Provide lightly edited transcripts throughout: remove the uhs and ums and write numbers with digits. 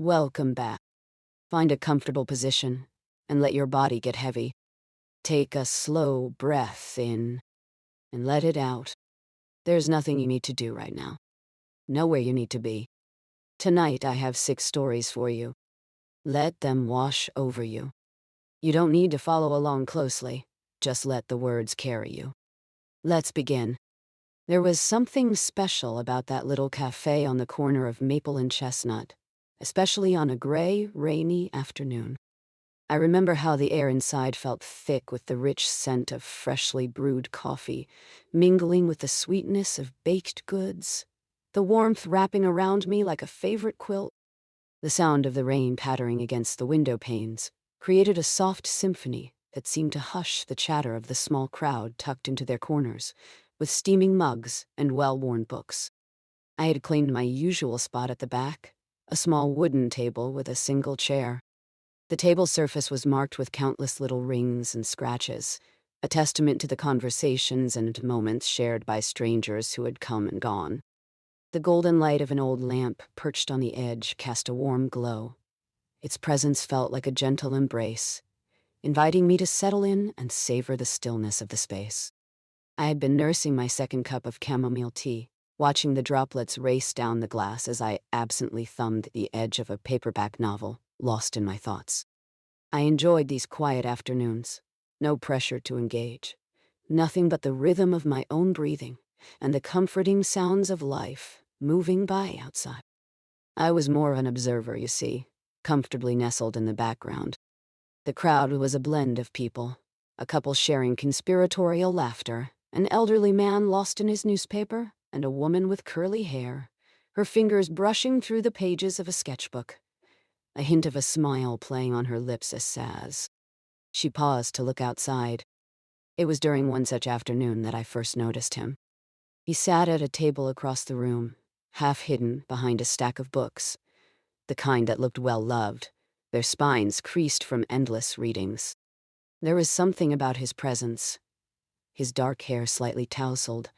Welcome back. Find a comfortable position and let your body get heavy. Take a slow breath in and let it out. There's nothing you need to do right now. Know where you need to be. Tonight I have 6 stories for you. Let them wash over you. You don't need to follow along closely. Just let the words carry you. Let's begin. There was something special about that little cafe on the corner of Maple and Chestnut, especially on a gray, rainy afternoon. I remember how the air inside felt thick with the rich scent of freshly brewed coffee, mingling with the sweetness of baked goods, the warmth wrapping around me like a favorite quilt. The sound of the rain pattering against the window panes created a soft symphony that seemed to hush the chatter of the small crowd tucked into their corners, with steaming mugs and well-worn books. I had claimed my usual spot at the back, a small wooden table with a single chair. The table's surface was marked with countless little rings and scratches, a testament to the conversations and moments shared by strangers who had come and gone. The golden light of an old lamp perched on the edge cast a warm glow. Its presence felt like a gentle embrace, inviting me to settle in and savor the stillness of the space. I had been nursing my second cup of chamomile tea, watching the droplets race down the glass as I absently thumbed the edge of a paperback novel, lost in my thoughts. I enjoyed these quiet afternoons. No pressure to engage. Nothing but the rhythm of my own breathing and the comforting sounds of life moving by outside. I was more of an observer, you see, comfortably nestled in the background. The crowd was a blend of people, a couple sharing conspiratorial laughter, an elderly man lost in his newspaper, and a woman with curly hair, her fingers brushing through the pages of a sketchbook, a hint of a smile playing on her lips as Saz. She paused to look outside. It was during one such afternoon that I first noticed him. He sat at a table across the room, half hidden behind a stack of books, the kind that looked well-loved, their spines creased from endless readings. There was something about his presence, his dark hair slightly tousled,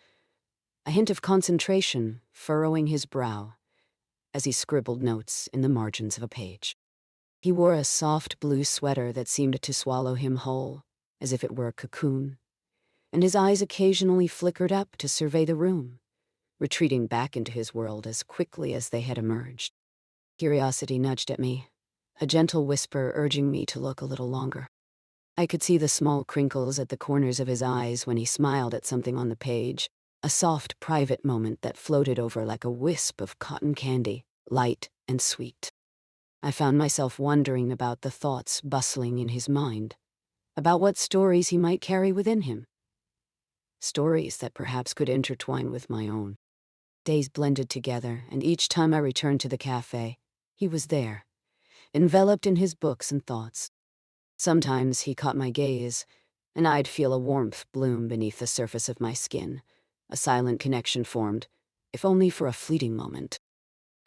a hint of concentration furrowing his brow as he scribbled notes in the margins of a page. He wore a soft blue sweater that seemed to swallow him whole, as if it were a cocoon, and his eyes occasionally flickered up to survey the room, retreating back into his world as quickly as they had emerged. Curiosity nudged at me, a gentle whisper urging me to look a little longer. I could see the small crinkles at the corners of his eyes when he smiled at something on the page, a soft, private moment that floated over like a wisp of cotton candy, light and sweet. I found myself wondering about the thoughts bustling in his mind, about what stories he might carry within him. Stories that perhaps could intertwine with my own. Days blended together, and each time I returned to the cafe, he was there, enveloped in his books and thoughts. Sometimes he caught my gaze, and I'd feel a warmth bloom beneath the surface of my skin, a silent connection formed, if only for a fleeting moment.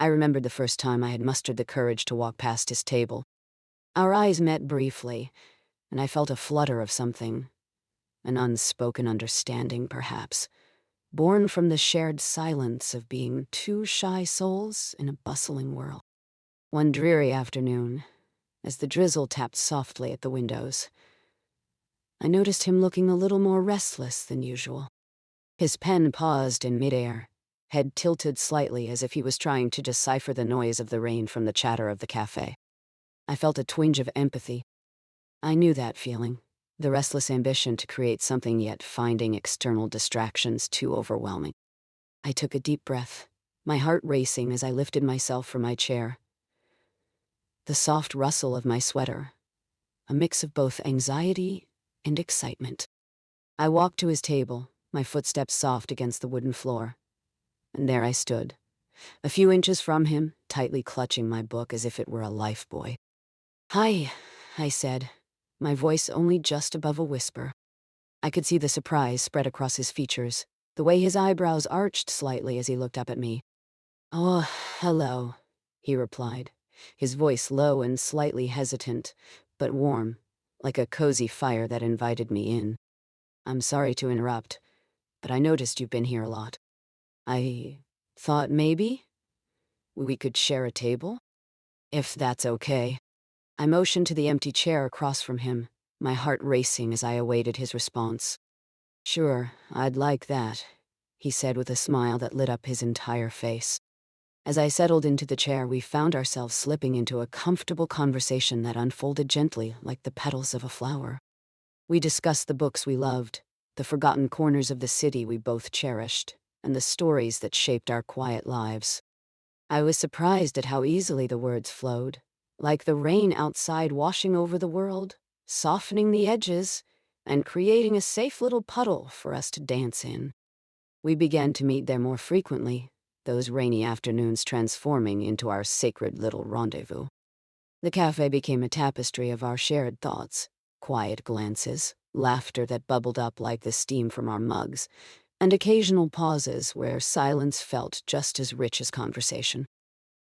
I remembered the first time I had mustered the courage to walk past his table. Our eyes met briefly, and I felt a flutter of something, an unspoken understanding, perhaps, born from the shared silence of being two shy souls in a bustling world. One dreary afternoon, as the drizzle tapped softly at the windows, I noticed him looking a little more restless than usual. His pen paused in midair, head tilted slightly as if he was trying to decipher the noise of the rain from the chatter of the cafe. I felt a twinge of empathy. I knew that feeling, the restless ambition to create something yet finding external distractions too overwhelming. I took a deep breath, my heart racing as I lifted myself from my chair. The soft rustle of my sweater, a mix of both anxiety and excitement. I walked to his table, my footsteps soft against the wooden floor. And there I stood, a few inches from him, tightly clutching my book as if it were a lifebuoy. "Hi," I said, my voice only just above a whisper. I could see the surprise spread across his features, the way his eyebrows arched slightly as he looked up at me. "Oh, hello," he replied, his voice low and slightly hesitant, but warm, like a cozy fire that invited me in. "I'm sorry to interrupt, but I noticed you've been here a lot. I thought maybe we could share a table?" If that's okay. I motioned to the empty chair across from him, my heart racing as I awaited his response. Sure, I'd like that, he said with a smile that lit up his entire face. As I settled into the chair, we found ourselves slipping into a comfortable conversation that unfolded gently like the petals of a flower. We discussed the books we loved, the forgotten corners of the city we both cherished, and the stories that shaped our quiet lives. I was surprised at how easily the words flowed, like the rain outside washing over the world, softening the edges, and creating a safe little puddle for us to dance in. We began to meet there more frequently, those rainy afternoons transforming into our sacred little rendezvous. The cafe became a tapestry of our shared thoughts, quiet glances, laughter that bubbled up like the steam from our mugs, and occasional pauses where silence felt just as rich as conversation.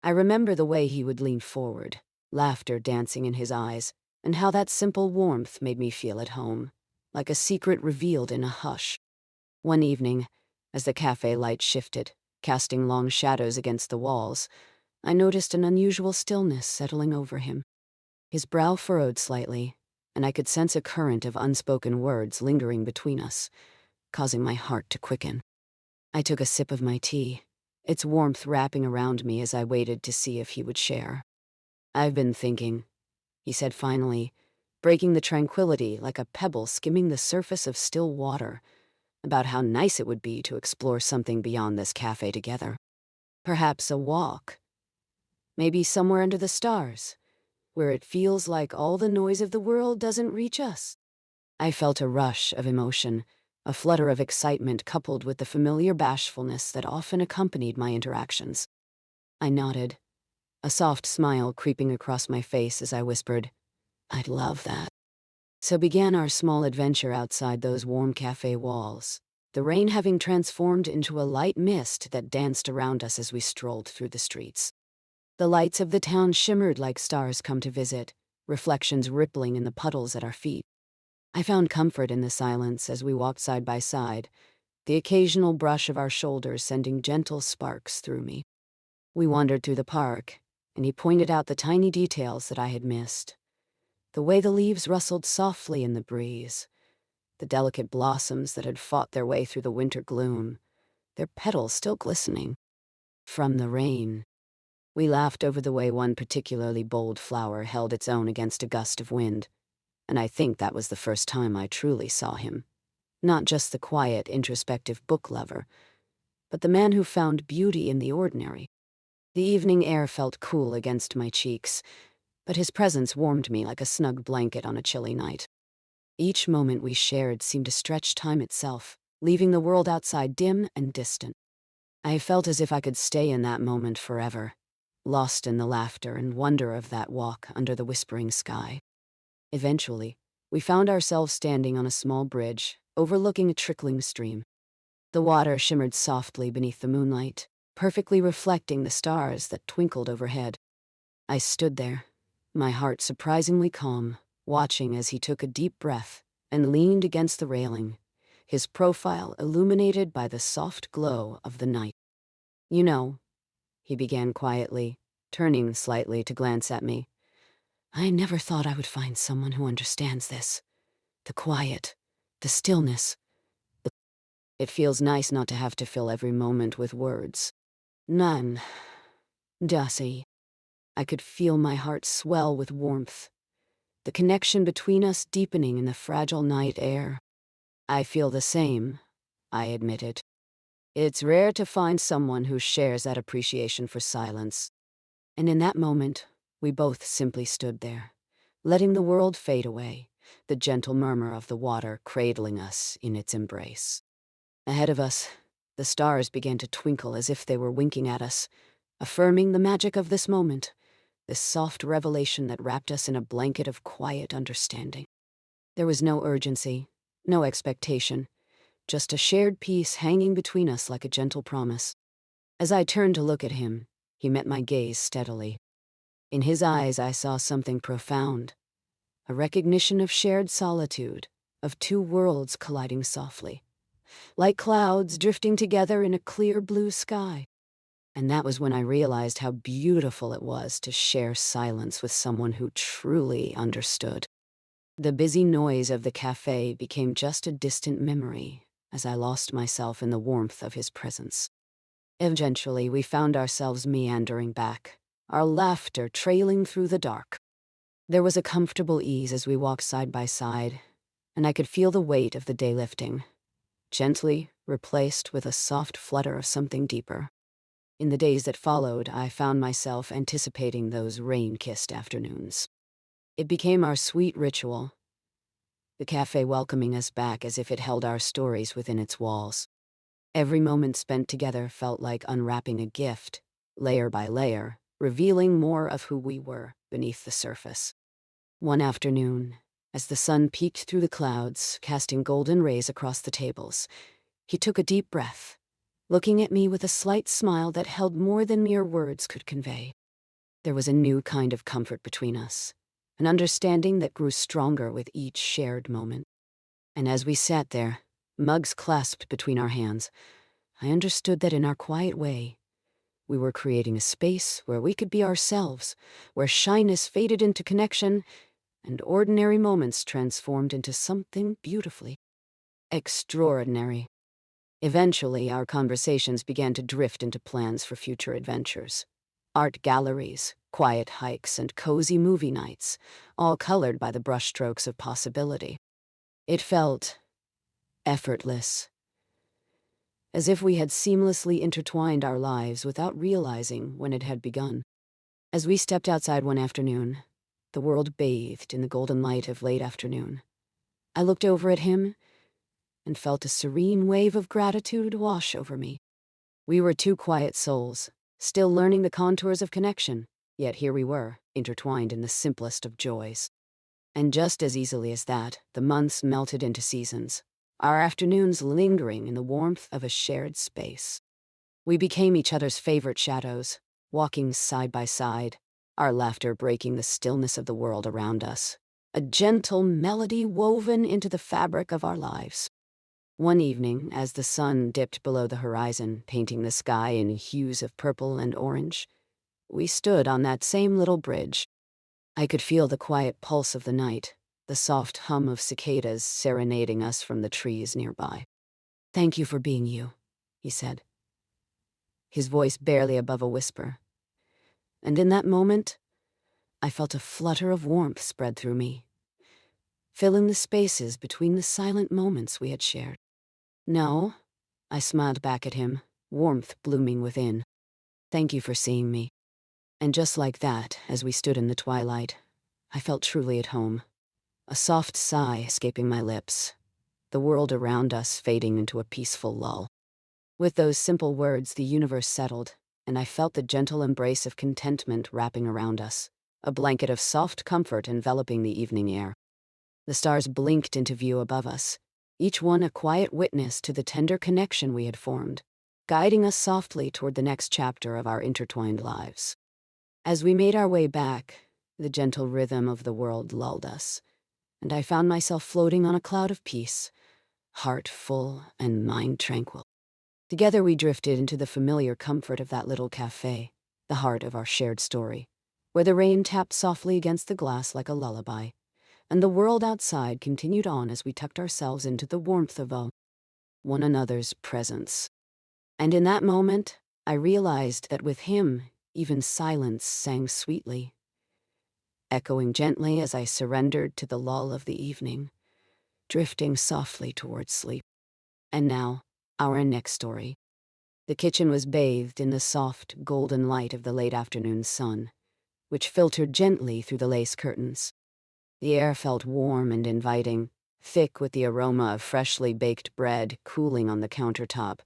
I remember the way he would lean forward, laughter dancing in his eyes, and how that simple warmth made me feel at home, like a secret revealed in a hush. One evening, as the cafe light shifted, casting long shadows against the walls, I noticed an unusual stillness settling over him. His brow furrowed slightly, and I could sense a current of unspoken words lingering between us, causing my heart to quicken. I took a sip of my tea, its warmth wrapping around me as I waited to see if he would share. I've been thinking, he said finally, breaking the tranquility like a pebble skimming the surface of still water, about how nice it would be to explore something beyond this cafe together. Perhaps a walk. Maybe somewhere under the stars, where it feels like all the noise of the world doesn't reach us. I felt a rush of emotion, a flutter of excitement coupled with the familiar bashfulness that often accompanied my interactions. I nodded, a soft smile creeping across my face as I whispered, I'd love that. So began our small adventure outside those warm cafe walls, the rain having transformed into a light mist that danced around us as we strolled through the streets. The lights of the town shimmered like stars come to visit, reflections rippling in the puddles at our feet. I found comfort in the silence as we walked side by side, the occasional brush of our shoulders sending gentle sparks through me. We wandered through the park, and he pointed out the tiny details that I had missed. The way the leaves rustled softly in the breeze, the delicate blossoms that had fought their way through the winter gloom, their petals still glistening from the rain. We laughed over the way one particularly bold flower held its own against a gust of wind, and I think that was the first time I truly saw him. Not just the quiet, introspective book lover, but the man who found beauty in the ordinary. The evening air felt cool against my cheeks, but his presence warmed me like a snug blanket on a chilly night. Each moment we shared seemed to stretch time itself, leaving the world outside dim and distant. I felt as if I could stay in that moment forever, lost in the laughter and wonder of that walk under the whispering sky. Eventually, we found ourselves standing on a small bridge, overlooking a trickling stream. The water shimmered softly beneath the moonlight, perfectly reflecting the stars that twinkled overhead. I stood there, my heart surprisingly calm, watching as he took a deep breath and leaned against the railing, his profile illuminated by the soft glow of the night. You know, he began quietly, turning slightly to glance at me. I never thought I would find someone who understands this. The quiet, the stillness. It feels nice not to have to fill every moment with words. None. Dasi. I could feel my heart swell with warmth, the connection between us deepening in the fragile night air. I feel the same, I admitted. It's rare to find someone who shares that appreciation for silence. And in that moment, we both simply stood there, letting the world fade away, the gentle murmur of the water cradling us in its embrace. Ahead of us, the stars began to twinkle as if they were winking at us, affirming the magic of this moment, this soft revelation that wrapped us in a blanket of quiet understanding. There was no urgency, no expectation, just a shared peace hanging between us like a gentle promise. As I turned to look at him, he met my gaze steadily. In his eyes I saw something profound, a recognition of shared solitude, of two worlds colliding softly, like clouds drifting together in a clear blue sky. And that was when I realized how beautiful it was to share silence with someone who truly understood. The busy noise of the cafe became just a distant memory as I lost myself in the warmth of his presence. Eventually, we found ourselves meandering back, our laughter trailing through the dark. There was a comfortable ease as we walked side by side, and I could feel the weight of the day lifting, gently replaced with a soft flutter of something deeper. In the days that followed, I found myself anticipating those rain-kissed afternoons. It became our sweet ritual, the cafe welcoming us back as if it held our stories within its walls. Every moment spent together felt like unwrapping a gift, layer by layer, revealing more of who we were beneath the surface. One afternoon, as the sun peeked through the clouds, casting golden rays across the tables, he took a deep breath, looking at me with a slight smile that held more than mere words could convey. There was a new kind of comfort between us, an understanding that grew stronger with each shared moment. And as we sat there, mugs clasped between our hands, I understood that in our quiet way, we were creating a space where we could be ourselves, where shyness faded into connection, and ordinary moments transformed into something beautifully extraordinary. Eventually, our conversations began to drift into plans for future adventures. Art galleries, quiet hikes, and cozy movie nights, all colored by the brushstrokes of possibility. It felt effortless, as if we had seamlessly intertwined our lives without realizing when it had begun. As we stepped outside one afternoon, the world bathed in the golden light of late afternoon. I looked over at him and felt a serene wave of gratitude wash over me. We were two quiet souls, still learning the contours of connection, yet here we were, intertwined in the simplest of joys. And just as easily as that, the months melted into seasons, our afternoons lingering in the warmth of a shared space. We became each other's favorite shadows, walking side by side, our laughter breaking the stillness of the world around us, a gentle melody woven into the fabric of our lives. One evening, as the sun dipped below the horizon, painting the sky in hues of purple and orange, we stood on that same little bridge. I could feel the quiet pulse of the night, the soft hum of cicadas serenading us from the trees nearby. "Thank you for being you," he said, his voice barely above a whisper. And in that moment, I felt a flutter of warmth spread through me, filling the spaces between the silent moments we had shared. "No," I smiled back at him, warmth blooming within. "Thank you for seeing me." And just like that, as we stood in the twilight, I felt truly at home, a soft sigh escaping my lips, the world around us fading into a peaceful lull. With those simple words, the universe settled, and I felt the gentle embrace of contentment wrapping around us, a blanket of soft comfort enveloping the evening air. The stars blinked into view above us, each one a quiet witness to the tender connection we had formed, guiding us softly toward the next chapter of our intertwined lives. As we made our way back, the gentle rhythm of the world lulled us, and I found myself floating on a cloud of peace, heart full and mind tranquil. Together we drifted into the familiar comfort of that little cafe, the heart of our shared story, where the rain tapped softly against the glass like a lullaby, and the world outside continued on as we tucked ourselves into the warmth of one another's presence. And in that moment, I realized that with him, even silence sang sweetly, echoing gently as I surrendered to the lull of the evening, drifting softly towards sleep. And now, our next story. The kitchen was bathed in the soft, golden light of the late afternoon sun, which filtered gently through the lace curtains. The air felt warm and inviting, thick with the aroma of freshly baked bread cooling on the countertop,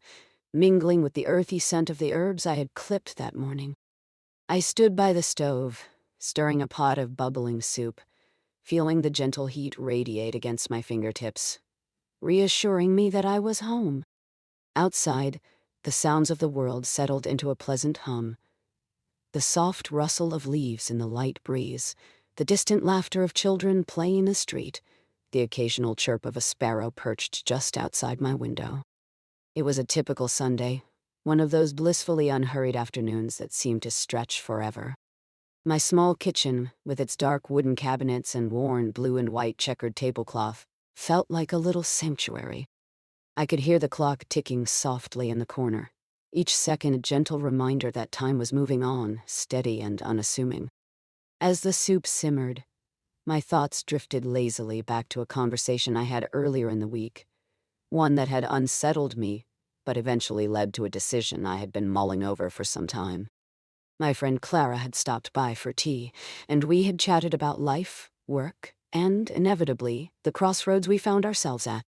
mingling with the earthy scent of the herbs I had clipped that morning. I stood by the stove, stirring a pot of bubbling soup, feeling the gentle heat radiate against my fingertips, reassuring me that I was home. Outside, the sounds of the world settled into a pleasant hum, the soft rustle of leaves in the light breeze, the distant laughter of children playing in the street, the occasional chirp of a sparrow perched just outside my window. It was a typical Sunday, one of those blissfully unhurried afternoons that seemed to stretch forever. My small kitchen, with its dark wooden cabinets and worn blue and white checkered tablecloth, felt like a little sanctuary. I could hear the clock ticking softly in the corner, each second a gentle reminder that time was moving on, steady and unassuming. As the soup simmered, my thoughts drifted lazily back to a conversation I had earlier in the week, one that had unsettled me, but eventually led to a decision I had been mulling over for some time. My friend Clara had stopped by for tea, and we had chatted about life, work, and, inevitably, the crossroads we found ourselves at.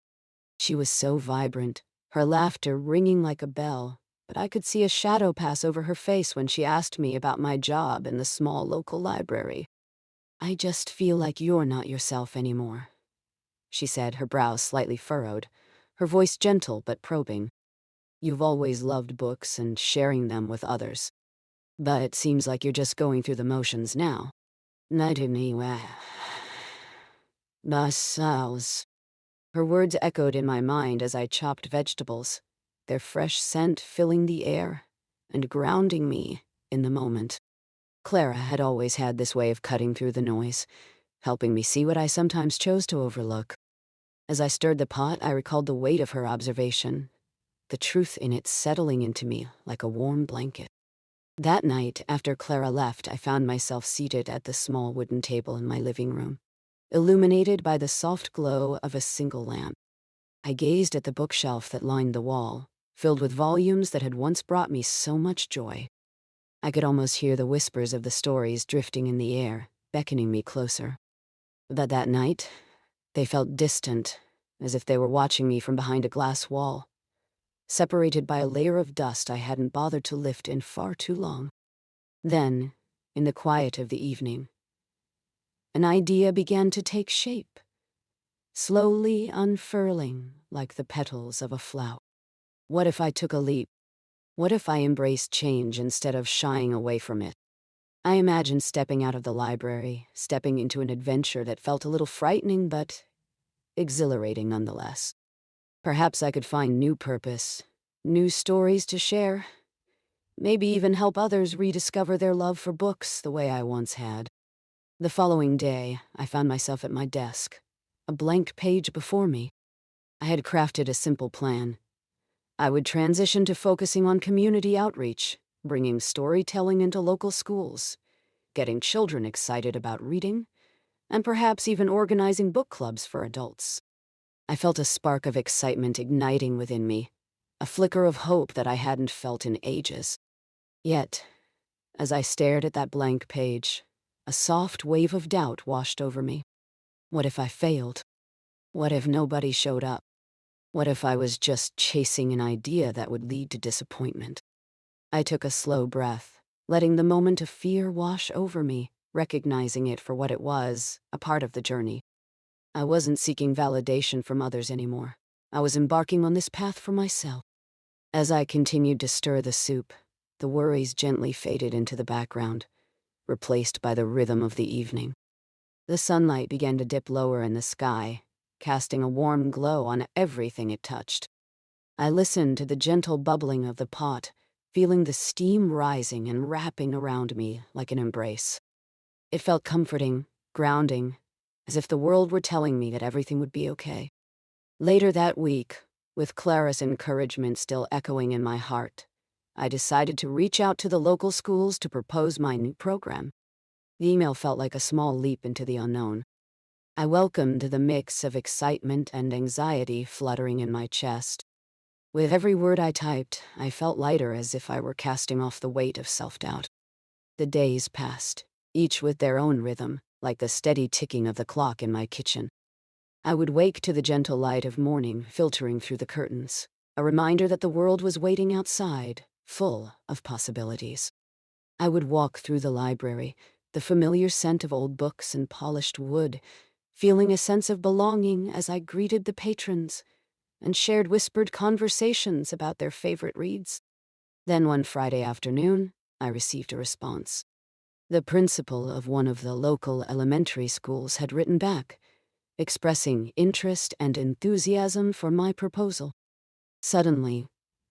She was so vibrant, her laughter ringing like a bell, but I could see a shadow pass over her face when she asked me about my job in the small local library. "I just feel like you're not yourself anymore," she said, her brows slightly furrowed, her voice gentle but probing. "You've always loved books and sharing them with others. But it seems like you're just going through the motions now." Basaus. Her words echoed in my mind as I chopped vegetables, their fresh scent filling the air and grounding me in the moment. Clara had always had this way of cutting through the noise, helping me see what I sometimes chose to overlook. As I stirred the pot, I recalled the weight of her observation, the truth in it settling into me like a warm blanket. That night, after Clara left, I found myself seated at the small wooden table in my living room, illuminated by the soft glow of a single lamp. I gazed at the bookshelf that lined the wall, filled with volumes that had once brought me so much joy. I could almost hear the whispers of the stories drifting in the air, beckoning me closer. But that night, they felt distant, as if they were watching me from behind a glass wall, separated by a layer of dust I hadn't bothered to lift in far too long. Then, in the quiet of the evening, an idea began to take shape, slowly unfurling like the petals of a flower. What if I took a leap? What if I embraced change instead of shying away from it? I imagined stepping out of the library, stepping into an adventure that felt a little frightening but exhilarating nonetheless. Perhaps I could find new purpose, new stories to share, maybe even help others rediscover their love for books the way I once had. The following day, I found myself at my desk, a blank page before me. I had crafted a simple plan. I would transition to focusing on community outreach, bringing storytelling into local schools, getting children excited about reading, and perhaps even organizing book clubs for adults. I felt a spark of excitement igniting within me, a flicker of hope that I hadn't felt in ages. Yet, as I stared at that blank page, a soft wave of doubt washed over me. What if I failed? What if nobody showed up? What if I was just chasing an idea that would lead to disappointment? I took a slow breath, letting the moment of fear wash over me, recognizing it for what it was, a part of the journey. I wasn't seeking validation from others anymore. I was embarking on this path for myself. As I continued to stir the soup, the worries gently faded into the background, replaced by the rhythm of the evening. The sunlight began to dip lower in the sky, casting a warm glow on everything it touched. I listened to the gentle bubbling of the pot, feeling the steam rising and wrapping around me like an embrace. It felt comforting, grounding, as if the world were telling me that everything would be okay. Later that week, with Clara's encouragement still echoing in my heart, I decided to reach out to the local schools to propose my new program. The email felt like a small leap into the unknown. I welcomed the mix of excitement and anxiety fluttering in my chest. With every word I typed, I felt lighter, as if I were casting off the weight of self-doubt. The days passed, each with their own rhythm, like the steady ticking of the clock in my kitchen. I would wake to the gentle light of morning filtering through the curtains, a reminder that the world was waiting outside, full of possibilities. I would walk through the library, the familiar scent of old books and polished wood, feeling a sense of belonging as I greeted the patrons and shared whispered conversations about their favorite reads. Then one Friday afternoon, I received a response. The principal of one of the local elementary schools had written back, expressing interest and enthusiasm for my proposal. Suddenly,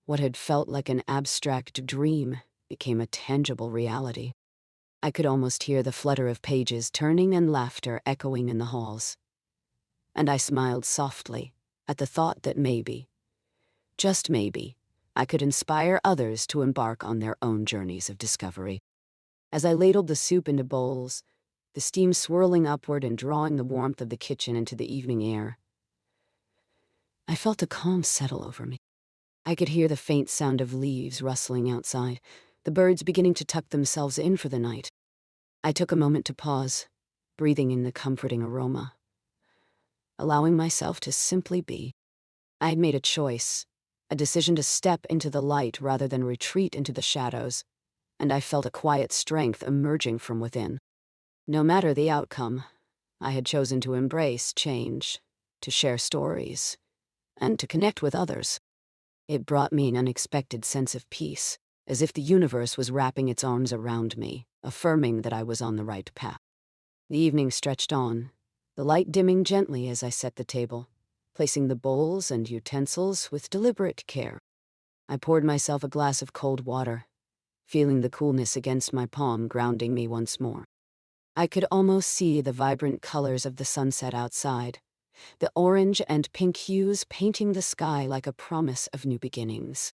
What had felt like an abstract dream became a tangible reality. I could almost hear the flutter of pages turning and laughter echoing in the halls. And I smiled softly at the thought that maybe, just maybe, I could inspire others to embark on their own journeys of discovery. As I ladled the soup into bowls, the steam swirling upward and drawing the warmth of the kitchen into the evening air, I felt a calm settle over me. I could hear the faint sound of leaves rustling outside, the birds beginning to tuck themselves in for the night. I took a moment to pause, breathing in the comforting aroma, allowing myself to simply be. I had made a choice, a decision to step into the light rather than retreat into the shadows, and I felt a quiet strength emerging from within. No matter the outcome, I had chosen to embrace change, to share stories, and to connect with others. It brought me an unexpected sense of peace, as if the universe was wrapping its arms around me, affirming that I was on the right path. The evening stretched on, the light dimming gently as I set the table, placing the bowls and utensils with deliberate care. I poured myself a glass of cold water, feeling the coolness against my palm grounding me once more. I could almost see the vibrant colors of the sunset outside, the orange and pink hues painting the sky like a promise of new beginnings.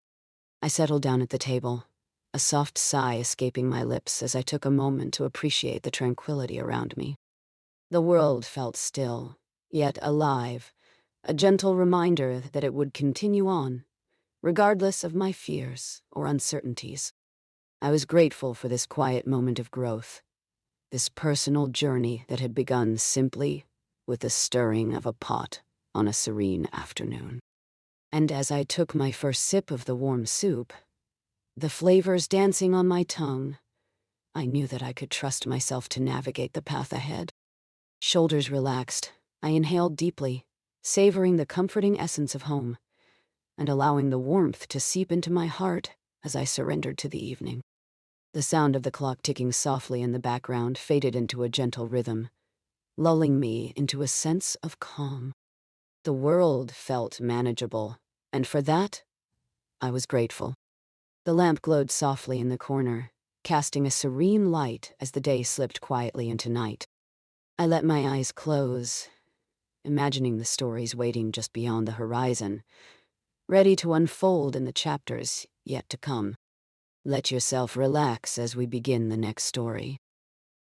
I settled down at the table, a soft sigh escaping my lips as I took a moment to appreciate the tranquility around me. The world felt still, yet alive, a gentle reminder that it would continue on, regardless of my fears or uncertainties. I was grateful for this quiet moment of growth, this personal journey that had begun simply with the stirring of a pot on a serene afternoon. And as I took my first sip of the warm soup, the flavors dancing on my tongue, I knew that I could trust myself to navigate the path ahead. Shoulders relaxed, I inhaled deeply, savoring the comforting essence of home, and allowing the warmth to seep into my heart as I surrendered to the evening. The sound of the clock ticking softly in the background faded into a gentle rhythm, lulling me into a sense of calm. The world felt manageable, and for that, I was grateful. The lamp glowed softly in the corner, casting a serene light as the day slipped quietly into night. I let my eyes close, imagining the stories waiting just beyond the horizon, ready to unfold in the chapters yet to come. Let yourself relax as we begin the next story.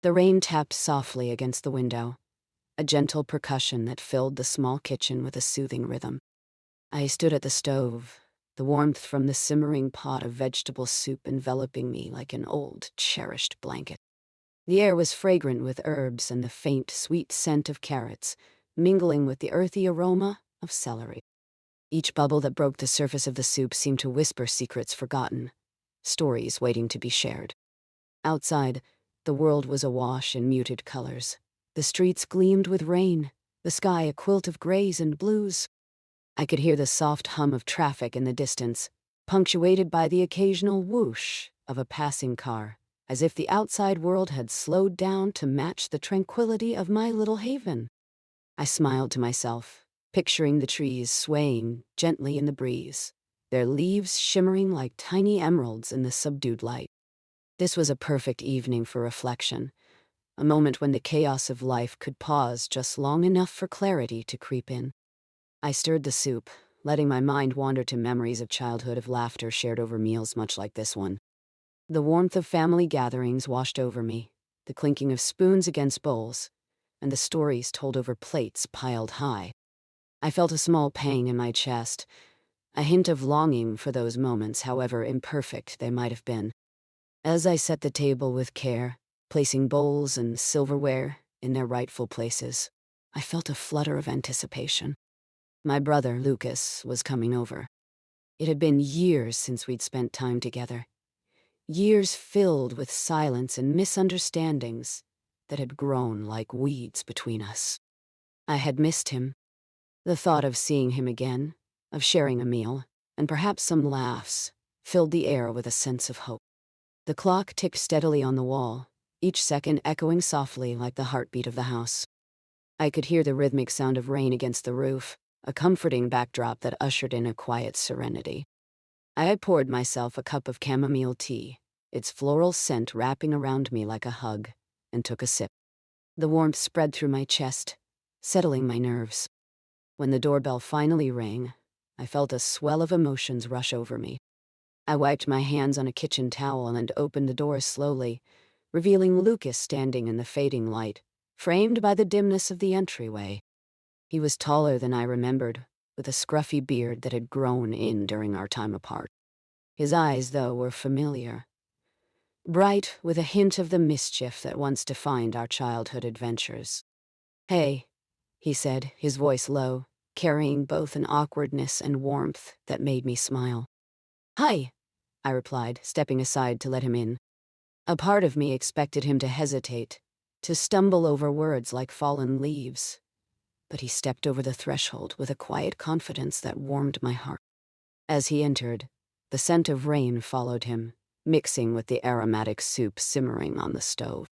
The rain tapped softly against the window, a gentle percussion that filled the small kitchen with a soothing rhythm. I stood at the stove, the warmth from the simmering pot of vegetable soup enveloping me like an old, cherished blanket. The air was fragrant with herbs and the faint, sweet scent of carrots, mingling with the earthy aroma of celery. Each bubble that broke the surface of the soup seemed to whisper secrets forgotten, stories waiting to be shared. Outside, the world was awash in muted colors. The streets gleamed with rain, the sky a quilt of grays and blues. I could hear the soft hum of traffic in the distance, punctuated by the occasional whoosh of a passing car, as if the outside world had slowed down to match the tranquility of my little haven. I smiled to myself, picturing the trees swaying gently in the breeze, their leaves shimmering like tiny emeralds in the subdued light. This was a perfect evening for reflection, a moment when the chaos of life could pause just long enough for clarity to creep in. I stirred the soup, letting my mind wander to memories of childhood, of laughter shared over meals much like this one. The warmth of family gatherings washed over me, the clinking of spoons against bowls, and the stories told over plates piled high. I felt a small pang in my chest, a hint of longing for those moments, however imperfect they might have been. As I set the table with care, placing bowls and silverware in their rightful places, I felt a flutter of anticipation. My brother, Lucas, was coming over. It had been years since we'd spent time together. Years filled with silence and misunderstandings that had grown like weeds between us. I had missed him. The thought of seeing him again, of sharing a meal, and perhaps some laughs, filled the air with a sense of hope. The clock ticked steadily on the wall, each second echoing softly like the heartbeat of the house. I could hear the rhythmic sound of rain against the roof, a comforting backdrop that ushered in a quiet serenity. I poured myself a cup of chamomile tea, its floral scent wrapping around me like a hug, and took a sip. The warmth spread through my chest, settling my nerves. When the doorbell finally rang, I felt a swell of emotions rush over me. I wiped my hands on a kitchen towel and opened the door slowly, revealing Lucas standing in the fading light, framed by the dimness of the entryway. He was taller than I remembered, with a scruffy beard that had grown in during our time apart. His eyes, though, were familiar, bright with a hint of the mischief that once defined our childhood adventures. "Hey," he said, his voice low, carrying both an awkwardness and warmth that made me smile. "Hi," I replied, stepping aside to let him in. A part of me expected him to hesitate, to stumble over words like fallen leaves, but he stepped over the threshold with a quiet confidence that warmed my heart. As he entered, the scent of rain followed him, mixing with the aromatic soup simmering on the stove.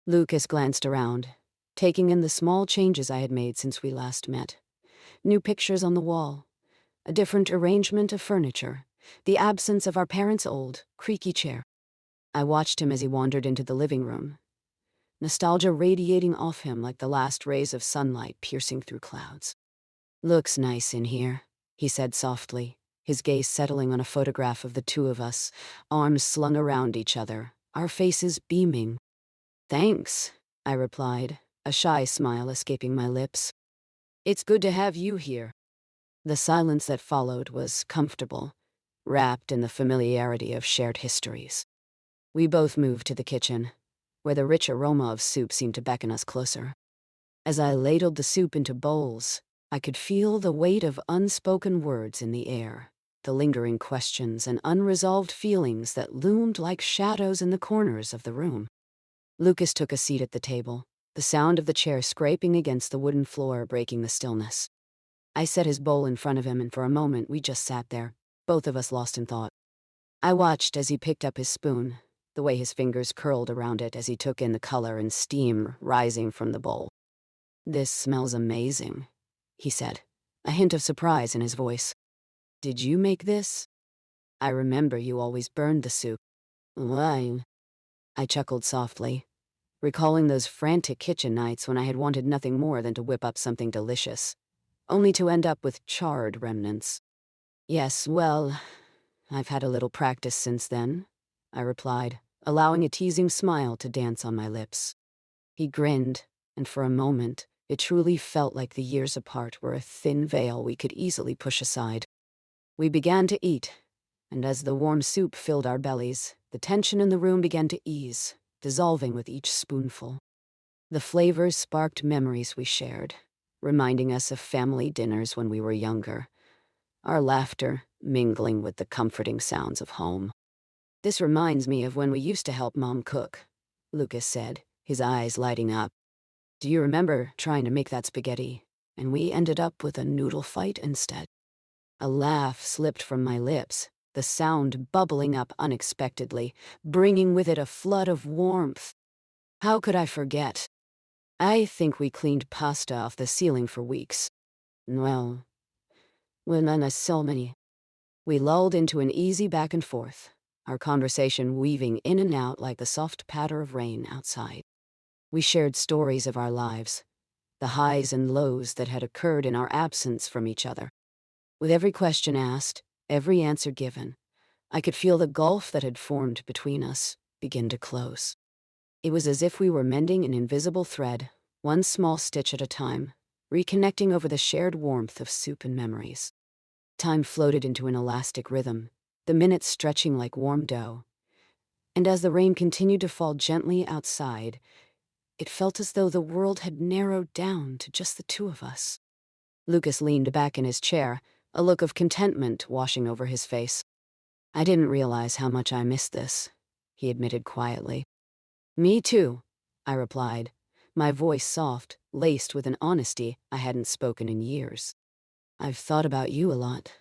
Lucas glanced around, taking in the small changes I had made since we last met. New pictures on the wall, a different arrangement of furniture, the absence of our parents' old, creaky chair. I watched him as he wandered into the living room, nostalgia radiating off him like the last rays of sunlight piercing through clouds. "Looks nice in here," he said softly, his gaze settling on a photograph of the two of us, arms slung around each other, our faces beaming. "Thanks," I replied, a shy smile escaping my lips. "It's good to have you here." The silence that followed was comfortable, wrapped in the familiarity of shared histories. We both moved to the kitchen, where the rich aroma of soup seemed to beckon us closer. As I ladled the soup into bowls, I could feel the weight of unspoken words in the air, the lingering questions and unresolved feelings that loomed like shadows in the corners of the room. Lucas took a seat at the table, the sound of the chair scraping against the wooden floor breaking the stillness. I set his bowl in front of him, and for a moment we just sat there, both of us lost in thought. I watched as he picked up his spoon, the way his fingers curled around it as he took in the color and steam rising from the bowl. "This smells amazing," he said, a hint of surprise in his voice. "Did you make this? I remember you always burned the soup." "Why?" I chuckled softly, recalling those frantic kitchen nights when I had wanted nothing more than to whip up something delicious, only to end up with charred remnants. "Yes, well, I've had a little practice since then," I replied, allowing a teasing smile to dance on my lips. He grinned, and for a moment, it truly felt like the years apart were a thin veil we could easily push aside. We began to eat, and as the warm soup filled our bellies, the tension in the room began to ease, dissolving with each spoonful. The flavors sparked memories we shared, reminding us of family dinners when we were younger, our laughter mingling with the comforting sounds of home. "This reminds me of when we used to help Mom cook," Lucas said, his eyes lighting up. "Do you remember trying to make that spaghetti, and we ended up with a noodle fight instead?" A laugh slipped from my lips, the sound bubbling up unexpectedly, bringing with it a flood of warmth. How could I forget? I think we cleaned pasta off the ceiling for weeks. Well, when so many. We lulled into an easy back and forth, our conversation weaving in and out like the soft patter of rain outside. We shared stories of our lives, the highs and lows that had occurred in our absence from each other. With every question asked, every answer given, I could feel the gulf that had formed between us begin to close. It was as if we were mending an invisible thread, one small stitch at a time, reconnecting over the shared warmth of soup and memories. Time floated into an elastic rhythm, the minutes stretching like warm dough. And as the rain continued to fall gently outside, it felt as though the world had narrowed down to just the two of us. Lucas leaned back in his chair, a look of contentment washing over his face. "I didn't realize how much I missed this," he admitted quietly. "Me too," I replied, my voice soft, laced with an honesty I hadn't spoken in years. "I've thought about you a lot,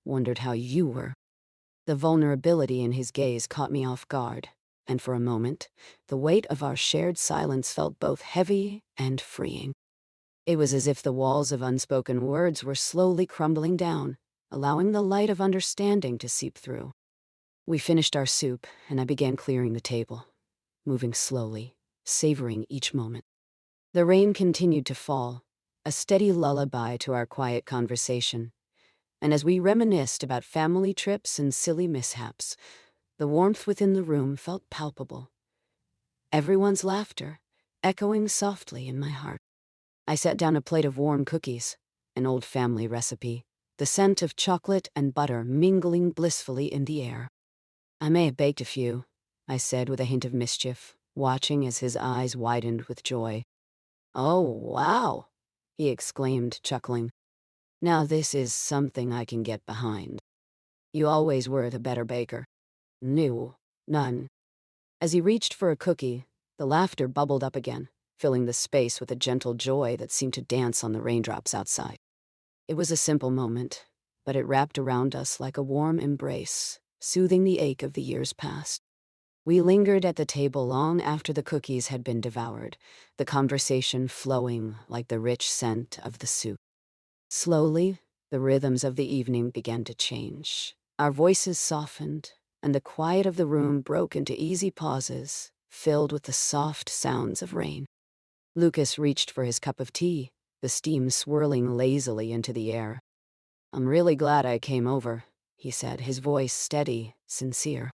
wondered how you were." The vulnerability in his gaze caught me off guard, and for a moment, the weight of our shared silence felt both heavy and freeing. It was as if the walls of unspoken words were slowly crumbling down, allowing the light of understanding to seep through. We finished our soup, and I began clearing the table, moving slowly, savoring each moment. The rain continued to fall, a steady lullaby to our quiet conversation, and as we reminisced about family trips and silly mishaps, the warmth within the room felt palpable. Everyone's laughter echoing softly in my heart. I set down a plate of warm cookies, an old family recipe, the scent of chocolate and butter mingling blissfully in the air. I may have baked a few, I said with a hint of mischief, watching as his eyes widened with joy. Oh, wow, he exclaimed, chuckling. Now this is something I can get behind. You always were the better baker. No, none. As he reached for a cookie, the laughter bubbled up again, filling the space with a gentle joy that seemed to dance on the raindrops outside. It was a simple moment, but it wrapped around us like a warm embrace, soothing the ache of the years past. We lingered at the table long after the cookies had been devoured, the conversation flowing like the rich scent of the soup. Slowly, the rhythms of the evening began to change. Our voices softened, and the quiet of the room broke into easy pauses, filled with the soft sounds of rain. Lucas reached for his cup of tea, the steam swirling lazily into the air. I'm really glad I came over, he said, his voice steady, sincere.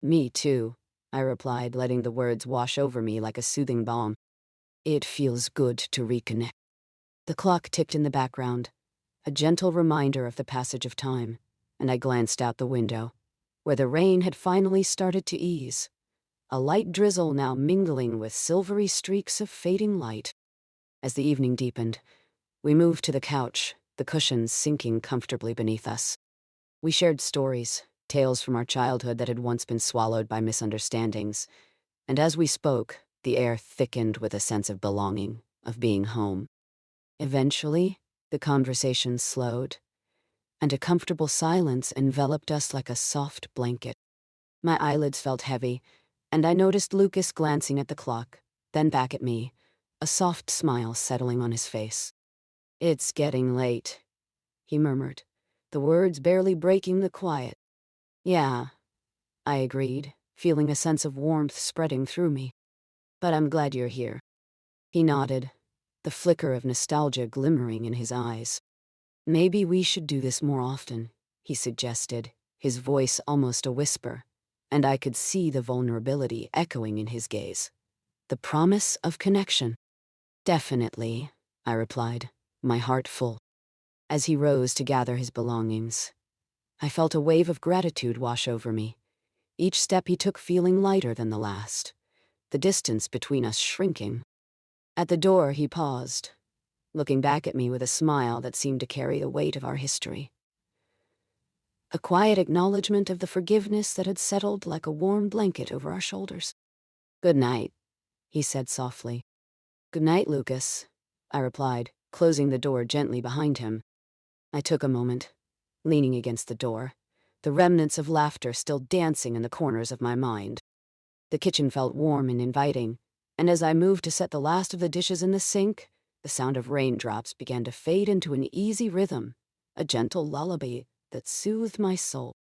Me too, I replied, letting the words wash over me like a soothing balm. It feels good to reconnect. The clock ticked in the background, a gentle reminder of the passage of time, and I glanced out the window, where the rain had finally started to ease, a light drizzle now mingling with silvery streaks of fading light. As the evening deepened, we moved to the couch, the cushions sinking comfortably beneath us. We shared stories, tales from our childhood that had once been swallowed by misunderstandings, and as we spoke, the air thickened with a sense of belonging, of being home. Eventually, the conversation slowed, and a comfortable silence enveloped us like a soft blanket. My eyelids felt heavy, and I noticed Lucas glancing at the clock, then back at me, a soft smile settling on his face. It's getting late, he murmured, the words barely breaking the quiet. Yeah, I agreed, feeling a sense of warmth spreading through me. But I'm glad you're here. He nodded, the flicker of nostalgia glimmering in his eyes. Maybe we should do this more often, he suggested, his voice almost a whisper, and I could see the vulnerability echoing in his gaze. The promise of connection. Definitely, I replied, my heart full. As he rose to gather his belongings, I felt a wave of gratitude wash over me, each step he took feeling lighter than the last, the distance between us shrinking. At the door, he paused, looking back at me with a smile that seemed to carry the weight of our history. A quiet acknowledgement of the forgiveness that had settled like a warm blanket over our shoulders. Good night, he said softly. Good night, Lucas, I replied, closing the door gently behind him. I took a moment, leaning against the door, the remnants of laughter still dancing in the corners of my mind. The kitchen felt warm and inviting, and as I moved to set the last of the dishes in the sink, the sound of raindrops began to fade into an easy rhythm, a gentle lullaby that soothed my soul.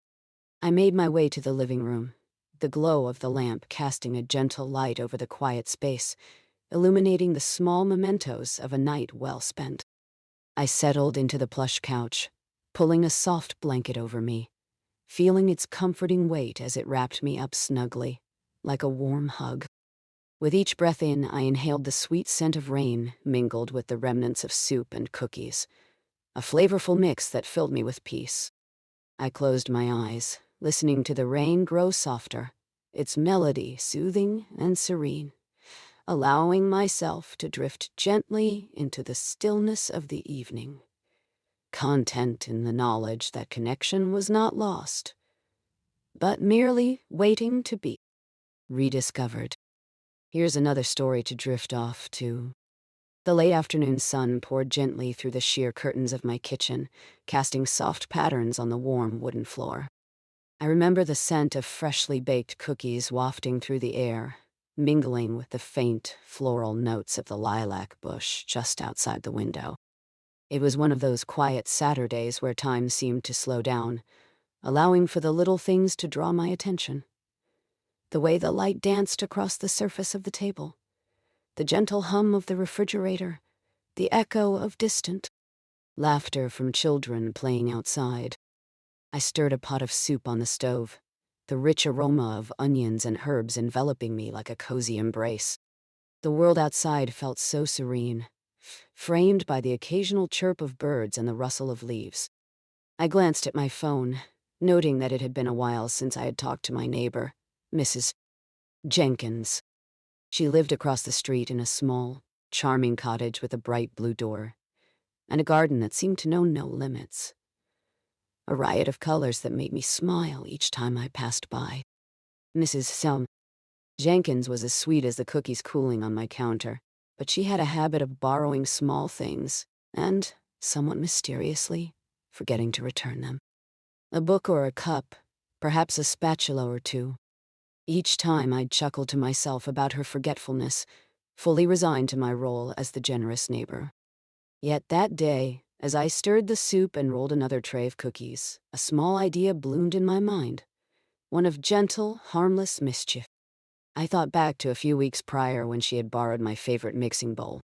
I made my way to the living room, the glow of the lamp casting a gentle light over the quiet space, illuminating the small mementos of a night well spent. I settled into the plush couch, pulling a soft blanket over me, feeling its comforting weight as it wrapped me up snugly, like a warm hug. With each breath in, I inhaled the sweet scent of rain mingled with the remnants of soup and cookies, a flavorful mix that filled me with peace. I closed my eyes, listening to the rain grow softer, its melody soothing and serene, allowing myself to drift gently into the stillness of the evening, content in the knowledge that connection was not lost, but merely waiting to be rediscovered. Here's another story to drift off to. The late afternoon sun poured gently through the sheer curtains of my kitchen, casting soft patterns on the warm wooden floor. I remember the scent of freshly baked cookies wafting through the air, mingling with the faint, floral notes of the lilac bush just outside the window. It was one of those quiet Saturdays where time seemed to slow down, allowing for the little things to draw my attention. The way the light danced across the surface of the table, the gentle hum of the refrigerator, the echo of distant laughter from children playing outside. I stirred a pot of soup on the stove, the rich aroma of onions and herbs enveloping me like a cozy embrace. The world outside felt so serene, framed by the occasional chirp of birds and the rustle of leaves. I glanced at my phone, noting that it had been a while since I had talked to my neighbor, Mrs. Jenkins. She lived across the street in a small, charming cottage with a bright blue door, and a garden that seemed to know no limits. A riot of colors that made me smile each time I passed by. Mrs. Jenkins was as sweet as the cookies cooling on my counter, but she had a habit of borrowing small things and, somewhat mysteriously, forgetting to return them. A book or a cup, perhaps a spatula or two. Each time I'd chuckle to myself about her forgetfulness, fully resigned to my role as the generous neighbor. Yet that day, as I stirred the soup and rolled another tray of cookies, a small idea bloomed in my mind, one of gentle, harmless mischief. I thought back to a few weeks prior when she had borrowed my favorite mixing bowl.